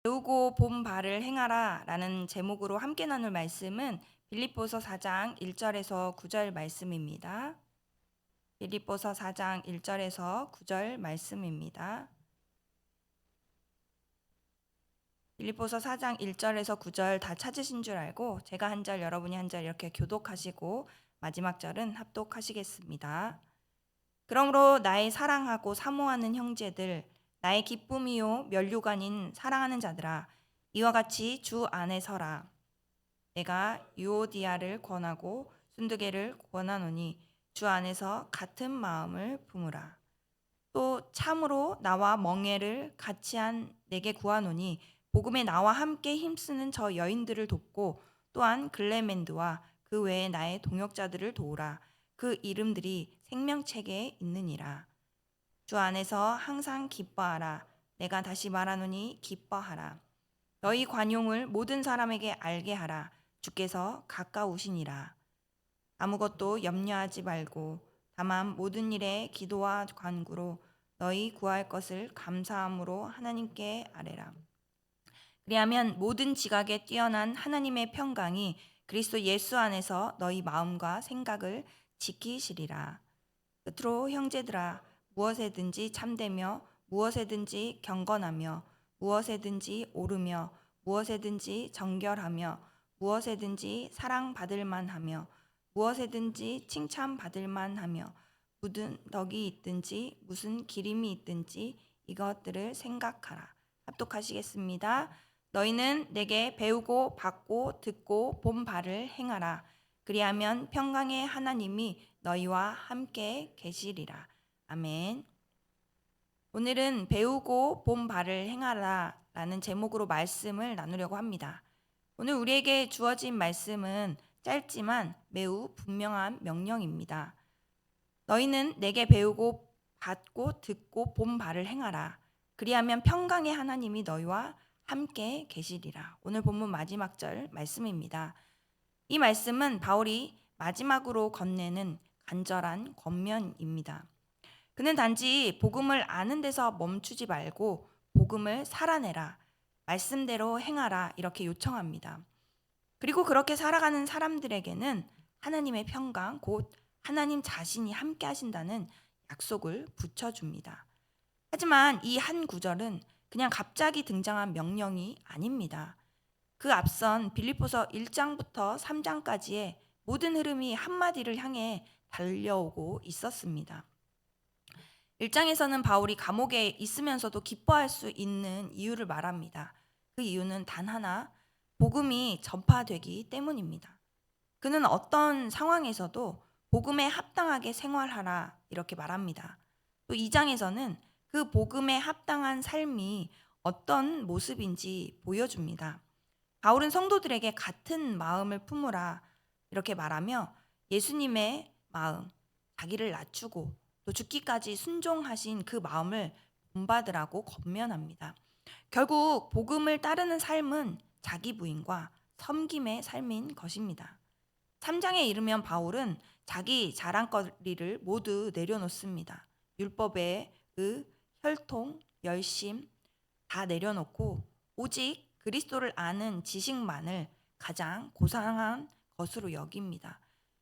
배우고 본 바를 행하라 라는 제목으로 함께 나눌 말씀은 빌립보서 4장 1절에서 9절 말씀입니다. 빌립보서 4장 1절에서 9절 말씀입니다. 빌립보서 4장 1절에서 9절 다 찾으신 줄 알고 제가 한 절 여러분이 한 절 이렇게 교독하시고 마지막 절은 합독하시겠습니다. 그러므로 나의 사랑하고 사모하는 형제들, 나의 기쁨이요 면류가 아닌 사랑하는 자들아, 이와 같이 주 안에 서라. 내가 유오디아를 권하고 순두개를 권하노니 주 안에서 같은 마음을 품으라. 또 참으로 나와 멍에를 같이 한 내게 구하노니 복음에 나와 함께 힘쓰는 저 여인들을 돕고 또한 글레멘드와 그 외에 나의 동역자들을 도우라. 그 이름들이 생명책에 있느니라. 주 안에서 항상 기뻐하라. 내가 다시 말하노니 기뻐하라. 너희 관용을 모든 사람에게 알게 하라. 주께서 가까우시니라. 아무것도 염려하지 말고 다만 모든 일에 기도와 간구로 너희 구할 것을 감사함으로 하나님께 아뢰라. 그리하면 모든 지각에 뛰어난 하나님의 평강이 그리스도 예수 안에서 너희 마음과 생각을 지키시리라. 끝으로 형제들아, 무엇에든지 참되며 무엇에든지 경건하며 무엇에든지 오르며 무엇에든지 정결하며 무엇에든지 사랑받을 만하며 무엇에든지 칭찬받을 만하며 무슨 덕이 있든지 무슨 기림이 있든지 이것들을 생각하라. 합독하시겠습니다. 너희는 내게 배우고 받고 듣고 본 바를 행하라. 그리하면 평강의 하나님이 너희와 함께 계시리라. 아멘. 오늘은 배우고 본 바를 행하라 라는 제목으로 말씀을 나누려고 합니다. 오늘 우리에게 주어진 말씀은 짧지만 매우 분명한 명령입니다. 너희는 내게 배우고 받고 듣고 본 바를 행하라. 그리하면 평강의 하나님이 너희와 함께 계시리라. 오늘 본문 마지막 절 말씀입니다. 이 말씀은 바울이 마지막으로 건네는 간절한 권면입니다. 그는 단지 복음을 아는 데서 멈추지 말고 복음을 살아내라, 말씀대로 행하라 이렇게 요청합니다. 그리고 그렇게 살아가는 사람들에게는 하나님의 평강, 곧 하나님 자신이 함께 하신다는 약속을 붙여줍니다. 하지만 이 한 구절은 그냥 갑자기 등장한 명령이 아닙니다. 그 앞선 빌립보서 1장부터 3장까지의 모든 흐름이 한마디를 향해 달려오고 있었습니다. 1장에서는 바울이 감옥에 있으면서도 기뻐할 수 있는 이유를 말합니다. 그 이유는 단 하나, 복음이 전파되기 때문입니다. 그는 어떤 상황에서도 복음에 합당하게 생활하라 이렇게 말합니다. 또 2장에서는 그 복음에 합당한 삶이 어떤 모습인지 보여줍니다. 바울은 성도들에게 같은 마음을 품으라 이렇게 말하며 예수님의 마음, 자기를 낮추고 또 죽기까지 순종하신 그 마음을 본받으라고 권면합니다. 결국 복음을 따르는 삶은 자기 부인과 섬김의 삶인 것입니다. 3장에 이르면 바울은 자기 자랑거리를 모두 내려놓습니다. 율법의 혈통, 열심 다 내려놓고 오직 그리스도를 아는 지식만을 가장 고상한 것으로 여깁니다.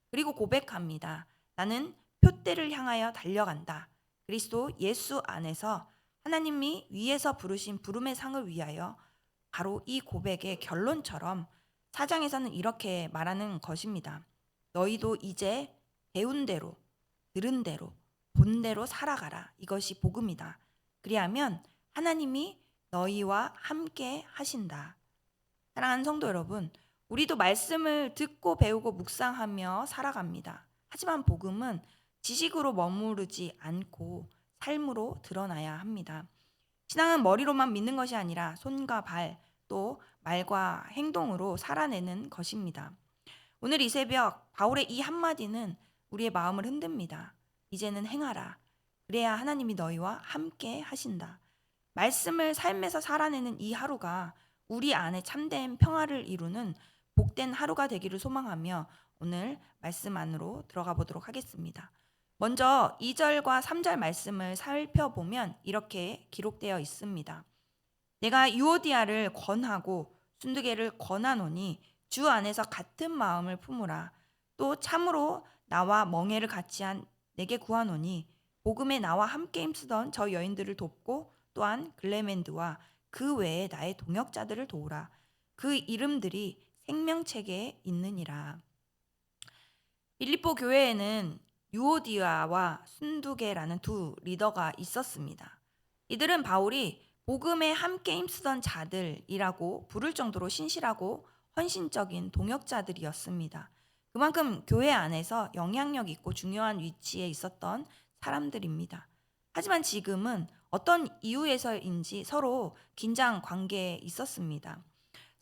그리고 고백합니다. 나는 표대를 향하여 달려간다. 그리스도 예수 안에서 하나님이 위에서 부르신 부름의 상을 위하여. 바로 이 고백의 결론처럼 4장에서는 이렇게 말하는 것입니다. 너희도 이제 배운 대로, 들은 대로, 본 대로 살아가라. 이것이 복음이다. 그리하면 하나님이 너희와 함께 하신다. 사랑하는 성도 여러분, 우리도 말씀을 듣고 배우고 묵상하며 살아갑니다. 하지만 복음은 지식으로 머무르지 않고 삶으로 드러나야 합니다. 신앙은 머리로만 믿는 것이 아니라 손과 발, 또 말과 행동으로 살아내는 것입니다. 오늘 이 새벽 바울의 이 한마디는 우리의 마음을 흔듭니다. 이제는 행하라. 그래야 하나님이 너희와 함께 하신다. 말씀을 삶에서 살아내는 이 하루가 우리 안에 참된 평화를 이루는 복된 하루가 되기를 소망하며 오늘 말씀 안으로 들어가 보도록 하겠습니다. 먼저 2절과 3절 말씀을 살펴보면 이렇게 기록되어 있습니다. 내가 유오디아를 권하고 순두개를 권하노니 주 안에서 같은 마음을 품으라. 또 참으로 나와 멍에를 같이 한 내게 구하노니 복음에 나와 함께 힘쓰던 저 여인들을 돕고 또한 글레멘드와 그 외에 나의 동역자들을 도우라. 그 이름들이 생명책에 있느니라. 빌립보 교회에는 유오디아와 순두개라는 두 리더가 있었습니다. 이들은 바울이 복음에 함께 힘쓰던 자들이라고 부를 정도로 신실하고 헌신적인 동역자들이었습니다. 그만큼 교회 안에서 영향력 있고 중요한 위치에 있었던 사람들입니다. 하지만 지금은 어떤 이유에서인지 서로 긴장 관계에 있었습니다.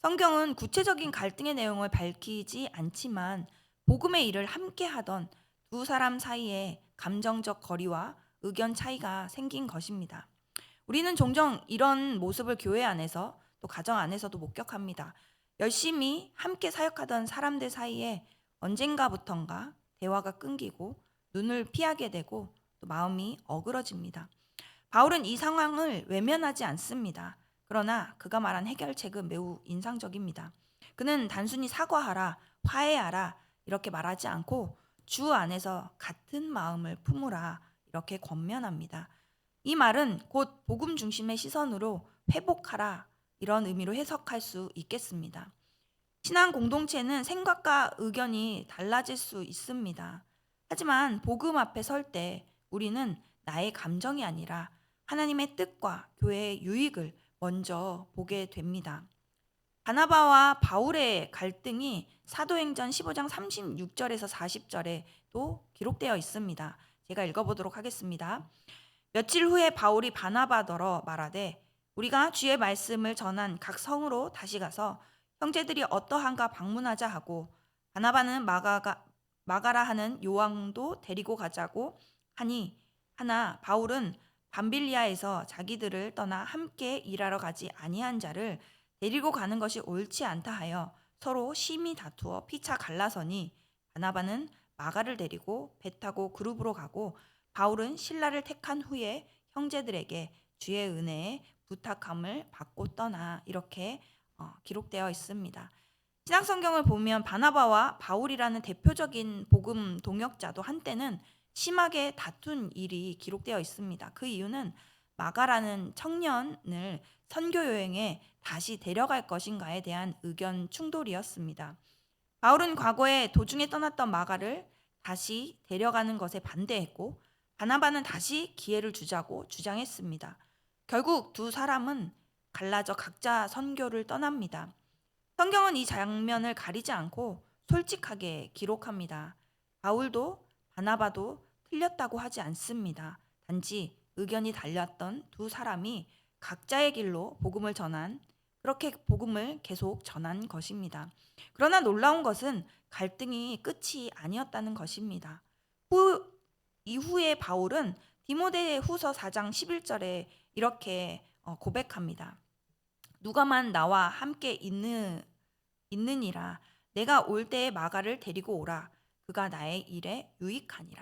성경은 구체적인 갈등의 내용을 밝히지 않지만 복음의 일을 함께 하던 두 사람 사이에 감정적 거리와 의견 차이가 생긴 것입니다. 우리는 종종 이런 모습을 교회 안에서 또 가정 안에서도 목격합니다. 열심히 함께 사역하던 사람들 사이에 언젠가부턴가 대화가 끊기고 눈을 피하게 되고 또 마음이 어그러집니다. 바울은 이 상황을 외면하지 않습니다. 그러나 그가 말한 해결책은 매우 인상적입니다. 그는 단순히 사과하라, 화해하라 이렇게 말하지 않고 주 안에서 같은 마음을 품으라 이렇게 권면합니다. 이 말은 곧 복음 중심의 시선으로 회복하라 이런 의미로 해석할 수 있겠습니다. 신앙 공동체는 생각과 의견이 달라질 수 있습니다. 하지만 복음 앞에 설 때 우리는 나의 감정이 아니라 하나님의 뜻과 교회의 유익을 먼저 보게 됩니다. 바나바와 바울의 갈등이 사도행전 15장 36절에서 40절에도 기록되어 있습니다. 제가 읽어보도록 하겠습니다. 며칠 후에 바울이 바나바더러 말하되 우리가 주의 말씀을 전한 각 성으로 다시 가서 형제들이 어떠한가 방문하자 하고 바나바는 마가라 하는 요왕도 데리고 가자고 하니 하나 바울은 밤빌리아에서 자기들을 떠나 함께 일하러 가지 아니한 자를 데리고 가는 것이 옳지 않다 하여 서로 심히 다투어 피차 갈라서니 바나바는 마가를 데리고 배 타고 그룹으로 가고 바울은 신라를 택한 후에 형제들에게 주의 은혜에 부탁함을 받고 떠나 이렇게 기록되어 있습니다. 신약 성경을 보면 바나바와 바울이라는 대표적인 복음 동역자도 한때는 심하게 다툰 일이 기록되어 있습니다. 그 이유는 마가라는 청년을 선교 여행에 다시 데려갈 것인가에 대한 의견 충돌이었습니다. 바울은 과거에 도중에 떠났던 마가를 다시 데려가는 것에 반대했고 바나바는 다시 기회를 주자고 주장했습니다. 결국 두 사람은 갈라져 각자 선교를 떠납니다. 성경은 이 장면을 가리지 않고 솔직하게 기록합니다. 바울도 바나바도 틀렸다고 하지 않습니다. 단지 의견이 달렸던 두 사람이 각자의 길로 복음을 전한 그렇게 복음을 계속 전한 것입니다. 그러나 놀라운 것은 갈등이 끝이 아니었다는 것입니다. 이후에 바울은 디모데 후서 4장 11절에 이렇게 고백합니다. 누가만 나와 함께 있느니라. 내가 올 때에 마가를 데리고 오라. 그가 나의 일에 유익하니라.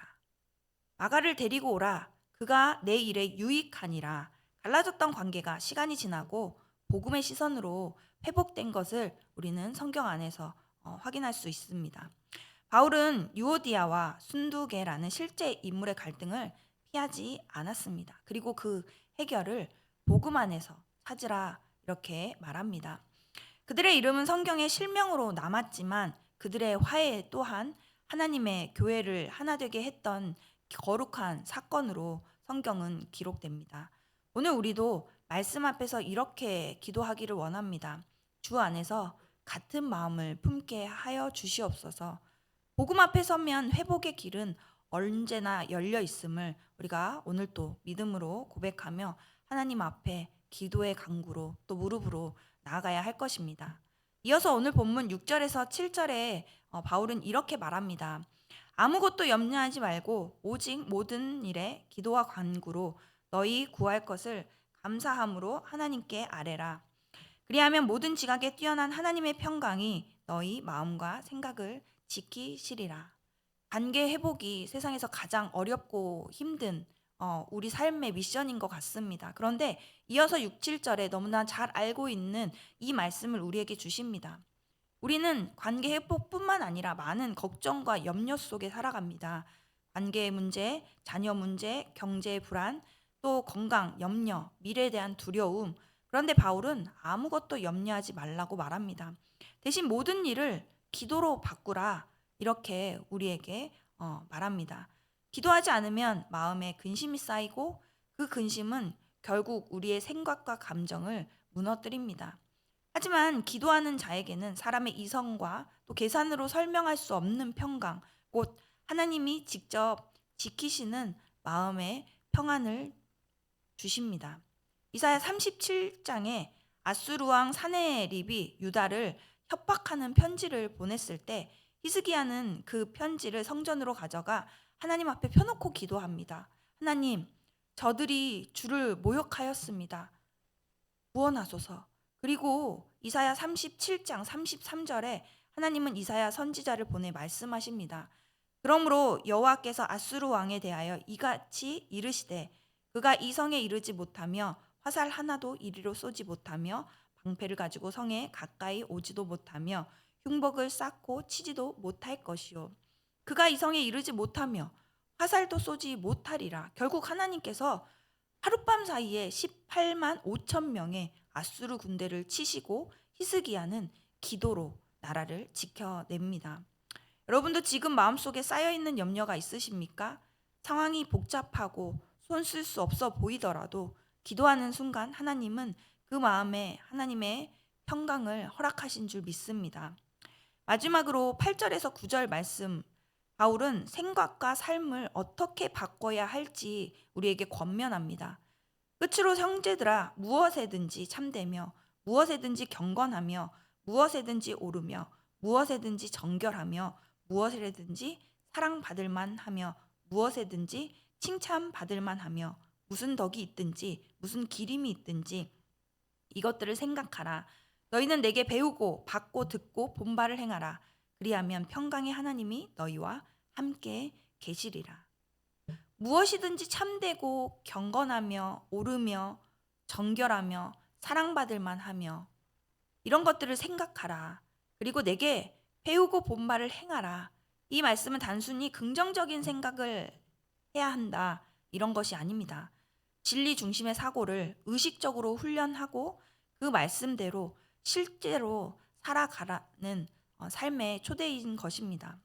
마가를 데리고 오라. 그가 내 일에 유익하니라. 갈라졌던 관계가 시간이 지나고 복음의 시선으로 회복된 것을 우리는 성경 안에서 확인할 수 있습니다. 바울은 유오디아와 순두개라는 실제 인물의 갈등을 피하지 않았습니다. 그리고 그 해결을 복음 안에서 찾으라 이렇게 말합니다. 그들의 이름은 성경의 실명으로 남았지만 그들의 화해 또한 하나님의 교회를 하나 되게 했던 거룩한 사건으로 성경은 기록됩니다. 오늘 우리도 말씀 앞에서 이렇게 기도하기를 원합니다. 주 안에서 같은 마음을 품게 하여 주시옵소서. 복음 앞에 서면 회복의 길은 언제나 열려 있음을 우리가 오늘 또 믿음으로 고백하며 하나님 앞에 기도의 간구로 또 무릎으로 나아가야 할 것입니다. 이어서 오늘 본문 6절에서 7절에 바울은 이렇게 말합니다. 아무것도 염려하지 말고 오직 모든 일에 기도와 간구로 너희 구할 것을 감사함으로 하나님께 아뢰라. 그리하면 모든 지각에 뛰어난 하나님의 평강이 너희 마음과 생각을 지키시리라. 관계 회복이 세상에서 가장 어렵고 힘든 우리 삶의 미션인 것 같습니다. 그런데 이어서 6, 7절에 너무나 잘 알고 있는 이 말씀을 우리에게 주십니다. 우리는 관계 회복뿐만 아니라 많은 걱정과 염려 속에 살아갑니다. 관계의 문제, 자녀 문제, 경제의 불안, 또 건강, 염려, 미래에 대한 두려움. 그런데 바울은 아무것도 염려하지 말라고 말합니다. 대신 모든 일을 기도로 바꾸라. 이렇게 우리에게 말합니다. 기도하지 않으면 마음에 근심이 쌓이고 그 근심은 결국 우리의 생각과 감정을 무너뜨립니다. 하지만 기도하는 자에게는 사람의 이성과 또 계산으로 설명할 수 없는 평강, 곧 하나님이 직접 지키시는 마음의 평안을 주십니다. 이사야 37장에 아수르 왕 사네립이 유다를 협박하는 편지를 보냈을 때 히스기야는 그 편지를 성전으로 가져가 하나님 앞에 펴놓고 기도합니다. 하나님, 저들이 주를 모욕하였습니다. 구원하소서. 그리고 이사야 37장 33절에 하나님은 이사야 선지자를 보내 말씀하십니다. 그러므로 여호와께서 아수르 왕에 대하여 이같이 이르시되 그가 이 성에 이르지 못하며 화살 하나도 이리로 쏘지 못하며 방패를 가지고 성에 가까이 오지도 못하며 흉복을 쌓고 치지도 못할 것이요 그가 이 성에 이르지 못하며 화살도 쏘지 못하리라. 결국 하나님께서 하룻밤 사이에 18만 5천 명의 아수르 군대를 치시고 히스기야는 기도로 나라를 지켜냅니다. 여러분도 지금 마음속에 쌓여있는 염려가 있으십니까? 상황이 복잡하고 손 쓸 수 없어 보이더라도 기도하는 순간 하나님은 그 마음에 하나님의 평강을 허락하신 줄 믿습니다. 마지막으로 8절에서 9절 말씀, 바울은 생각과 삶을 어떻게 바꿔야 할지 우리에게 권면합니다. 끝으로 형제들아, 무엇에든지 참되며 무엇에든지 경건하며 무엇에든지 오르며 무엇에든지 정결하며 무엇에든지 사랑받을 만하며 무엇에든지 칭찬받을 만하며 무슨 덕이 있든지 무슨 기림이 있든지 이것들을 생각하라. 너희는 내게 배우고 받고 듣고 본바를 행하라. 그리하면 평강의 하나님이 너희와 함께 계시리라. 무엇이든지 참되고 경건하며 오르며 정결하며 사랑받을 만하며 이런 것들을 생각하라. 그리고 내게 배우고 본바를 행하라. 이 말씀은 단순히 긍정적인 생각을 해야 한다 이런 것이 아닙니다. 진리 중심의 사고를 의식적으로 훈련하고 그 말씀대로 실제로 살아가라는 삶의 초대인 것입니다.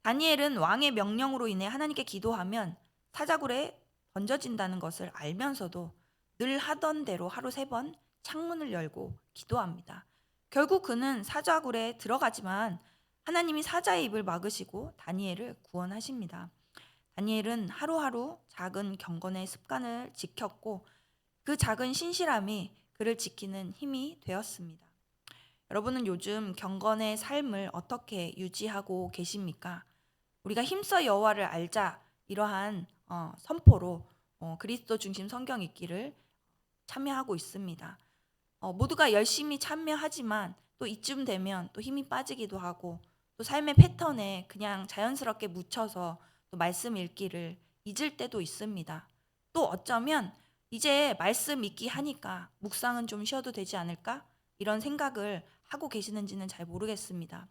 다니엘은 왕의 명령으로 인해 하나님께 기도하면 사자굴에 던져진다는 것을 알면서도 늘 하던 대로 하루 3번 창문을 열고 기도합니다. 결국 그는 사자굴에 들어가지만 하나님이 사자의 입을 막으시고 다니엘을 구원하십니다. 다니엘은 하루하루 작은 경건의 습관을 지켰고 그 작은 신실함이 그를 지키는 힘이 되었습니다. 여러분은 요즘 경건의 삶을 어떻게 유지하고 계십니까? 우리가 힘써 여호와를 알자 이러한 선포로 그리스도 중심 성경 읽기를 참여하고 있습니다. 모두가 열심히 참여하지만 또 이쯤 되면 또 힘이 빠지기도 하고 또 삶의 패턴에 그냥 자연스럽게 묻혀서 또 말씀 읽기를 잊을 때도 있습니다. 또 어쩌면 이제 말씀 읽기 하니까 묵상은 좀 쉬어도 되지 않을까? 이런 생각을 하고 계시는지는 잘 모르겠습니다.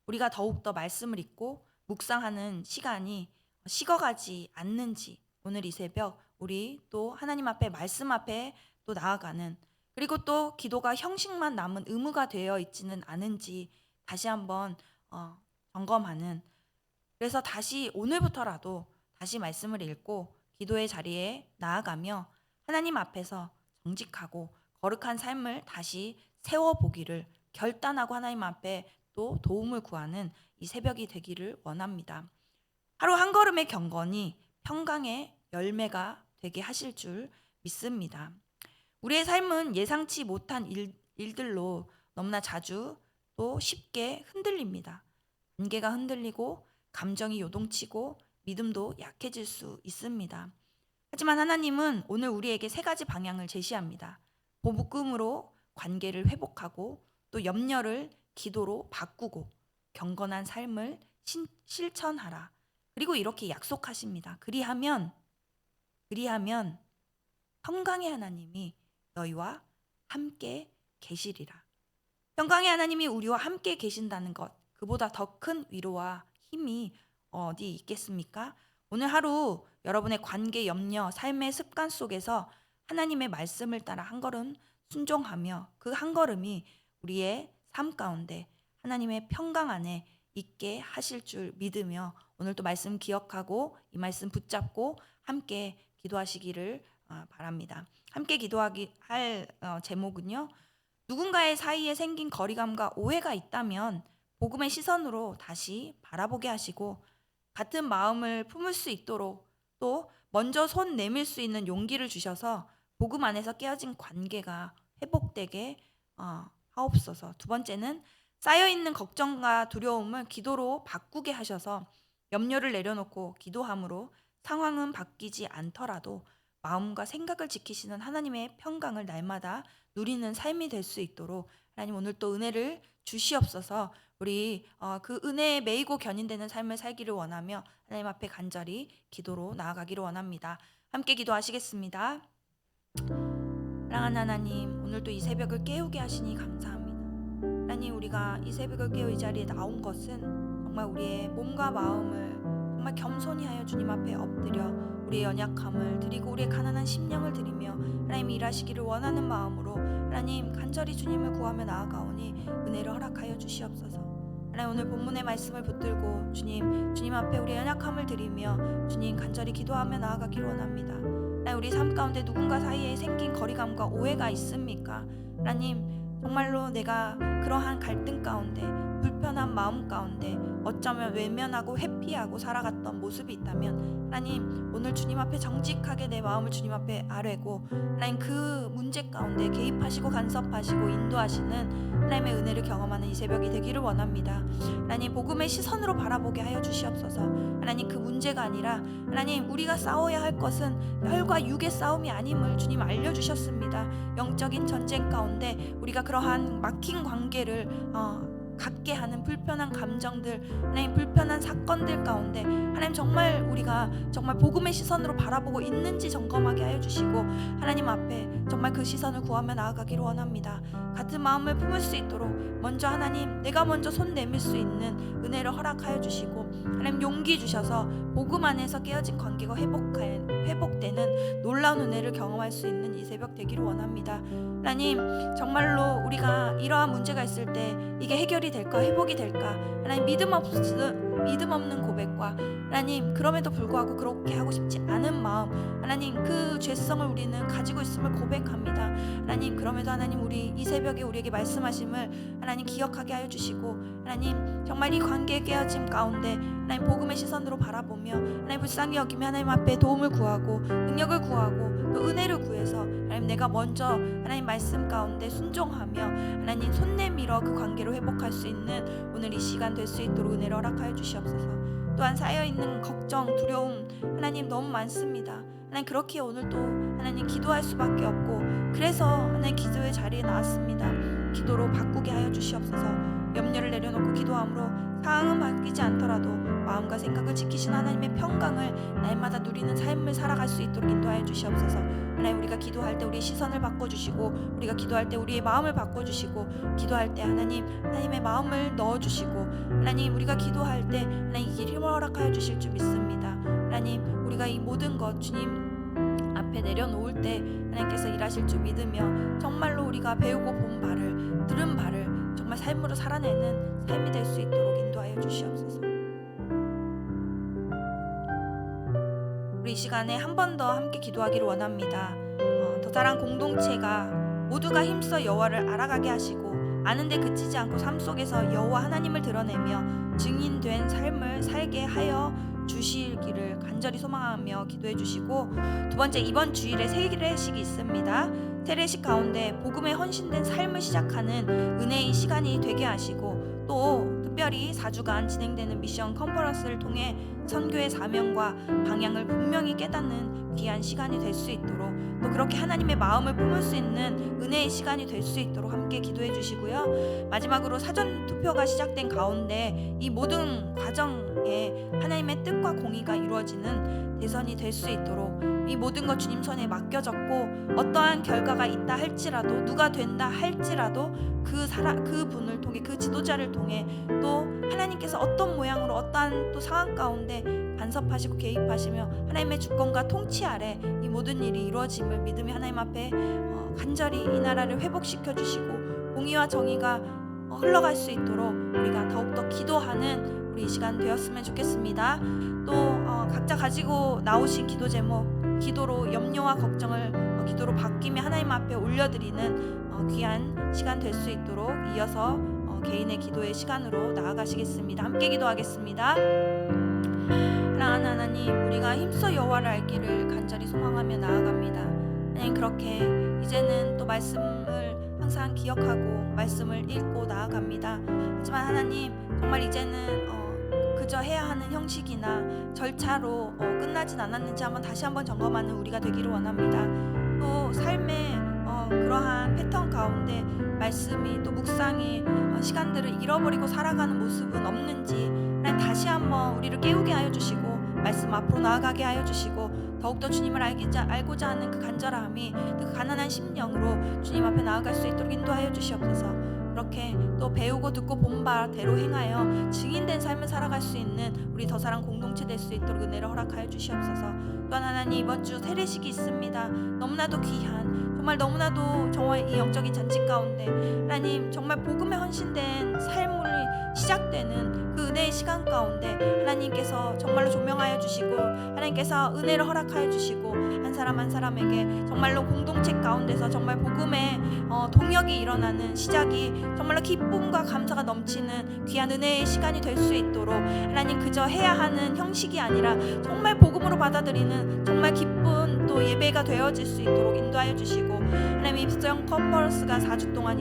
우리가 더욱더 말씀을 읽고 묵상하는 시간이 식어가지 않는지 오늘 이 새벽 우리 또 하나님 앞에 말씀 앞에 또 나아가는 그리고 또 기도가 형식만 남은 의무가 되어 있지는 않은지 다시 한번 점검하는 그래서 다시 오늘부터라도 다시 말씀을 읽고 기도의 자리에 나아가며 하나님 앞에서 정직하고 거룩한 삶을 다시 세워보기를 결단하고 하나님 앞에 또 도움을 구하는 이 새벽이 되기를 원합니다. 하루 한 걸음의 경건이 평강의 열매가 되게 하실 줄 믿습니다. 우리의 삶은 예상치 못한 일들로 너무나 자주 또 쉽게 흔들립니다. 관계가 흔들리고 감정이 요동치고 믿음도 약해질 수 있습니다. 하지만 하나님은 오늘 우리에게 3가지 방향을 제시합니다. 복음으로 관계를 회복하고 또 염려를 기도로 바꾸고 경건한 삶을 실천하라. 그리고 이렇게 약속하십니다. 그리하면 그리하면 평강의 하나님이 너희와 함께 계시리라. 평강의 하나님이 우리와 함께 계신다는 것, 그보다 더 큰 위로와 힘이 어디 있겠습니까? 오늘 하루 여러분의 관계, 염려, 삶의 습관 속에서 하나님의 말씀을 따라 한 걸음 순종하며 그 한 걸음이 우리의 삶 가운데 하나님의 평강 안에 있게 하실 줄 믿으며 오늘 또 말씀 기억하고 이 말씀 붙잡고 함께 기도하시기를 바랍니다. 함께 기도하기 할 제목은요. 누군가의 사이에 생긴 거리감과 오해가 있다면 복음의 시선으로 다시 바라보게 하시고 같은 마음을 품을 수 있도록 또 먼저 손 내밀 수 있는 용기를 주셔서 복음 안에서 깨어진 관계가 회복되게 하옵소서. 두 번째는 쌓여있는 걱정과 두려움을 기도로 바꾸게 하셔서 염려를 내려놓고 기도함으로 상황은 바뀌지 않더라도 마음과 생각을 지키시는 하나님의 평강을 날마다 누리는 삶이 될 수 있도록 하나님 오늘 또 은혜를 주시옵소서. 우리 그 은혜에 매이고 견인되는 삶을 살기를 원하며 하나님 앞에 간절히 기도로 나아가기를 원합니다. 함께 기도하시겠습니다. 사랑하는 하나님, 오늘도 이 새벽을 깨우게 하시니 감사합니다. 하나님, 우리가 이 새벽을 깨우 이 자리에 나온 것은 정말 우리의 몸과 마음을 정말 겸손히 하여 주님 앞에 엎드려 우리의 연약함을 드리고 우리의 가난한 심령을 드리며 하나님 일하시기를 원하는 마음으로 하나님 간절히 주님을 구하며 나아가오니 은혜를 허락하여 주시옵소서. 하나님 오늘 본문의 말씀을 붙들고 주님 앞에 우리의 연약함을 드리며 주님 간절히 기도하며 나아가기를 원합니다. 하나님 우리 삶 가운데 누군가 사이에 생긴 거리감과 오해가 있습니까? 하나님 정말로 내가 그러한 갈등 가운데 불편한 마음 가운데 어쩌면 외면하고 회피하고 살아갔던 모습이 있다면 하나님 오늘 주님 앞에 정직하게 내 마음을 주님 앞에 아뢰고 하나님 그 문제 가운데 개입하시고 간섭하시고 인도하시는 하나님의 은혜를 경험하는 이 새벽이 되기를 원합니다. 하나님 복음의 시선으로 바라보게 하여 주시옵소서. 하나님 그 문제가 아니라 하나님 우리가 싸워야 할 것은 혈과 육의 싸움이 아님을 주님 알려주셨습니다. 영적인 전쟁 가운데 우리가 그러한 막힌 관계를 갖게 하는 불편한 감정들, 하나님 불편한 사건들 가운데 하나님 정말 우리가 정말 복음의 시선으로 바라보고 있는지 점검하게 하여 주시고 하나님 앞에 정말 그 시선을 구하며 나아가기를 원합니다. 같은 마음을 품을 수 있도록 먼저 하나님 내가 먼저 손 내밀 수 있는 은혜를 허락하여 주시고 하나님 용기 주셔서 복음 안에서 깨어진 관계가 회복되는 놀라운 은혜를 경험할 수 있는 이 새벽 되기를 원합니다. 하나님 정말로 우리가 이러한 문제가 있을 때 이게 해결이 될까 회복이 될까 하나님 믿음 없는 고백과 하나님 그럼에도 불구하고 그렇게 하고 싶지 않은 마음 하나님 그 죄성을 우리는 가지고 있음을 고백합니다. 하나님 그럼에도 하나님 우리 이 새벽에 우리에게 말씀하심을 하나님 기억하게 하여 주시고 하나님 정말 이 관계의 깨어짐 가운데 하나님 복음의 시선으로 바라보며 하나님 불쌍히 여기며 하나님 앞에 도움을 구하고 능력을 구하고 또 은혜를 구해서 하나님 내가 먼저 하나님 말씀 가운데 순종하며 하나님 손 내밀어 그 관계를 회복할 수 있는 오늘 이 시간 될 수 있도록 은혜를 허락하여 주시옵소서. 또한 쌓여있는 걱정, 두려움 하나님 너무 많습니다. 하나님 그렇게 오늘 또 하나님 기도할 수밖에 없고 그래서 하나님 기도의 자리에 나왔습니다. 기도로 바꾸게 하여 주시옵소서. 염려를 내려놓고 기도함으로 상황은 바뀌지 않더라도 마음과 생각을 지키신 하나님의 평강을 날마다 누리는 삶을 살아갈 수 있도록 인도하여 주시옵소서. 하나님 우리가 기도할 때 우리 시선을 바꿔주시고 우리가 기도할 때 우리의 마음을 바꿔주시고 기도할 때 하나님의 마음을 넣어주시고 하나님 우리가 기도할 때 하나님 이 힘을 허락하여 주실 줄 믿습니다. 하나님 우리가 이 모든 것 주님 앞에 내려놓을 때 하나님께서 일하실 줄 믿으며 정말로 우리가 배우고 본 바를 들은 바를 정말 삶으로 살아내는 삶이 될 수 있도록 인도하여 주시옵소서. 우리 이 시간에 한 번 더 함께 기도하기를 원합니다. 더 자란 공동체가 모두가 힘써 여호와를 알아가게 하시고 아는데 그치지 않고 삶 속에서 여호와 하나님을 드러내며 증인된 삶을 살게 하여 주시기를 간절히 소망하며 기도해 주시고 두 번째 이번 주일에 세례식이 있습니다. 세례식 가운데 복음에 헌신된 삶을 시작하는 은혜의 시간이 되게 하시고 또 특별히 4주간 진행되는 미션 컨퍼런스를 통해 선교의 사명과 방향을 분명히 깨닫는 귀한 시간이 될 수 있도록 또 그렇게 하나님의 마음을 품을 수 있는 은혜의 시간이 될 수 있도록 함께 기도해 주시고요. 마지막으로 사전 투표가 시작된 가운데 이 모든 과정에 하나님의 뜻과 공의가 이루어지는 대선이 될 수 있도록 이 모든 것 주님 손에 맡겨졌고, 어떠한 결과가 있다 할지라도, 누가 된다 할지라도 그 분을 통해, 그 지도자를 통해 또 하나님께서 어떤 모양으로 어떠한 또 상황 가운데 간섭하시고 개입하시며 하나님의 주권과 통치 아래 이 모든 일이 이루어짐을 믿음이 하나님 앞에 간절히 이 나라를 회복시켜 주시고 공의와 정의가 흘러갈 수 있도록 우리가 더욱더 기도하는 우리 이 시간 되었으면 좋겠습니다. 또 각자 가지고 나오신 기도 제목, 기도로 염려와 걱정을 기도로 바뀌며 하나님 앞에 올려드리는 귀한 시간 될 수 있도록 이어서 개인의 기도의 시간으로 나아가시겠습니다. 함께 기도하겠습니다. 사랑하는 하나님, 우리가 힘써 여호와를 알기를 간절히 소망하며 나아갑니다. 하나님, 그렇게 이제는 또 말씀을 항상 기억하고 말씀을 읽고 나아갑니다. 하지만 하나님, 정말 이제는 그저 해야 하는 형식이나 절차로 끝나진 않았는지 다시 한번 점검하는 우리가 되기를 원합니다. 또 삶의 그러한 패턴 가운데 말씀이 또 묵상이 시간들을 잃어버리고 살아가는 모습은 없는지 다시 한번 우리를 깨우게 하여 주시고 말씀 앞으로 나아가게 하여 주시고 더욱더 주님을 알고자 하는 그 간절함이, 그 가난한 심령으로 주님 앞에 나아갈 수 있도록 인도하여 주시옵소서. 그렇게 또 배우고 듣고 본 바대로 행하여 증인된 삶을 살아갈 수 있는 우리 더사랑 공동체 될 수 있도록 은혜를 허락하여 주시옵소서. 또한 하나님, 이번 주 세례식이 있습니다. 너무나도 귀한, 정말 너무나도 정말 이 영적인 잔치 가운데 하나님, 정말 복음에 헌신된 삶이 시작되는 그 은혜의 시간 가운데 하나님께서 정말로 조명하여 주시고 하나님께서 은혜를 허락하여 주시고 한 사람 한 사람에게 정말로 공동체 가운데서 정말 복음의 동역이 일어나는 시작이 정말로 기쁨과 감사가 넘치는 귀한 은혜의 시간이 될 수 있도록 하나님, 그저 해야 하는 형식이 아니라 정말 복음으로 받아들이는 정말 기쁜 또 예배가 되어질 수 있도록 인도하여 주시고 하나님, 입성 컨퍼런스가 4주 동안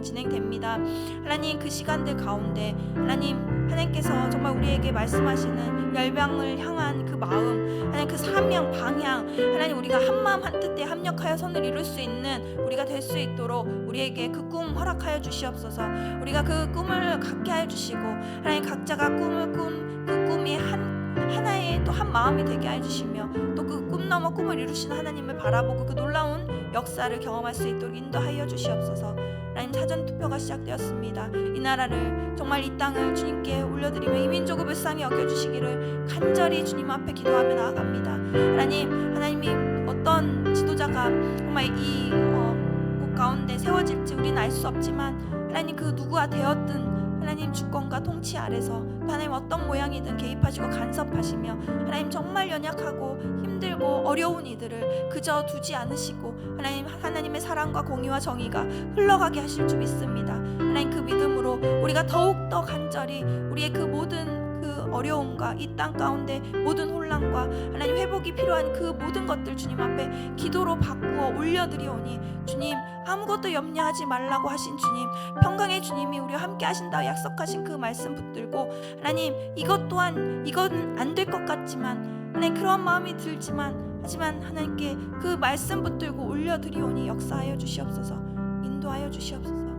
진행됩니다. 하나님, 그 시간들 가운데 하나님께서 정말 우리에게 말씀하시는 열방을 향한 그 마음, 하나님 그 사명 방향, 하나님 우리가 한 마음 한 뜻에 합력하여 선을 이룰 수 있는 우리가 될 수 있도록 우리에게 그 꿈 허락하여 주시옵소서. 우리가 그 꿈을 갖게 하여 주시고 하나님, 각자가 꿈을 그 꿈이 하나의 또 한 마음이 되게 하여 주시며 또 그 꿈 넘어 꿈을 이루시는 하나님을 바라보고 그 놀라운 역사를 경험할 수 있도록 인도하여 주시옵소서. 하나님, 사전 투표가 시작되었습니다. 이 나라를, 정말 이 땅을 주님께 올려드리며 이 민족을 불쌍히 여겨주시기를 간절히 주님 앞에 기도하며 나아갑니다. 하나님이 어떤 지도자가 정말 이 곳 가운데 세워질지 우리는 알 수 없지만 하나님, 그 누구가 되었든 하나님 주권과 통치 아래서 하나님 어떤 모양이든 개입하시고 간섭하시며 하나님 정말 연약하고 힘들고 어려운 이들을 그저 두지 않으시고 하나님의 사랑과 공의와 정의가 흘러가게 하실 줄 믿습니다. 하나님, 그 믿음으로 우리가 더욱더 간절히 우리의 그 모든 그 어려움과 이 땅 가운데 모든 혼란과 하나님 회복이 필요한 그 모든 것들 주님 앞에 기도로 바꾸어 올려드리오니 주님, 아무것도 염려하지 말라고 하신 주님, 평강의 주님이 우리와 함께 하신다 약속하신 그 말씀 붙들고 하나님, 이것 또한 이건 안 될 것 같지만 하나님 그런 마음이 들지만 하지만 하나님께 그 말씀 붙들고 올려드리오니 역사하여 주시옵소서. 인도하여 주시옵소서.